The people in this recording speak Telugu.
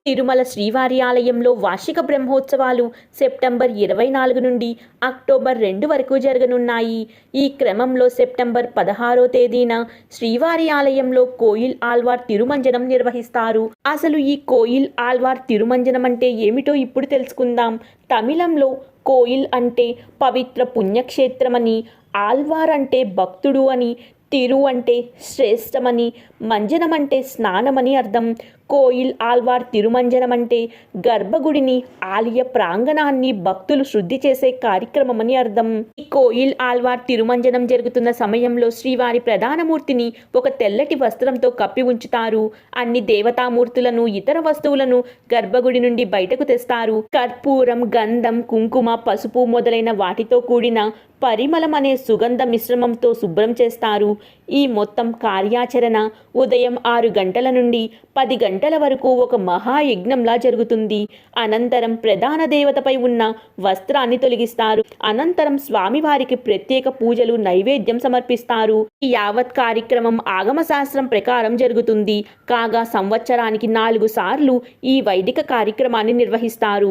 తిరుమల శ్రీవారి ఆలయంలో వార్షిక బ్రహ్మోత్సవాలు సెప్టెంబర్ 24 నుండి అక్టోబర్ 2 వరకు జరగనున్నాయి. ఈ క్రమంలో సెప్టెంబర్ 16వ తేదీన శ్రీవారి ఆలయంలో కోయిల్ ఆళ్వార్ తిరుమంజనం నిర్వహిస్తారు. అసలు ఈ కోయిల్ ఆళ్వార్ తిరుమంజనం అంటే ఏమిటో ఇప్పుడు తెలుసుకుందాం. తమిళంలో కోయిల్ అంటే పవిత్ర పుణ్యక్షేత్రమని, ఆళ్వార్ అంటే భక్తుడు అని, తిరు అంటే శ్రేష్టమని, మంజనం అంటే స్నానమని అర్థం. కోయిల్ ఆళ్వార్ తిరుమంజనం అంటే గర్భగుడిని, ఆలయ ప్రాంగణాన్ని భక్తులు శుద్ధి చేసే కార్యక్రమమని అర్థం. ఈ కోయిల్ ఆళ్వార్ తిరుమంజనం జరుగుతున్న సమయంలో శ్రీవారి ప్రధానమూర్తిని ఒక తెల్లటి వస్త్రంతో కప్పి ఉంచుతారు. అన్ని దేవతామూర్తులను, ఇతర వస్తువులను గర్భగుడి నుండి బయటకు తెస్తారు. కర్పూరం, గంధం, కుంకుమ, పసుపు మొదలైన వాటితో కూడిన పరిమళం అనే సుగంధ మిశ్రమంతో శుభ్రం చేస్తారు. ఈ మొత్తం కార్యాచరణ ఉదయం 6 గంటల నుండి 10 గంటల వరకు ఒక మహాయజ్ఞంలా జరుగుతుంది. అనంతరం ప్రధాన దేవతపై ఉన్న వస్త్రాన్ని తొలగిస్తారు. అనంతరం స్వామివారికి ప్రత్యేక పూజలు, నైవేద్యం సమర్పిస్తారు. ఈ యావత్ కార్యక్రమం ఆగమశాస్త్రం ప్రకారం జరుగుతుంది. కాగా సంవత్సరానికి 4 సార్లు ఈ వైదిక కార్యక్రమాన్ని నిర్వహిస్తారు.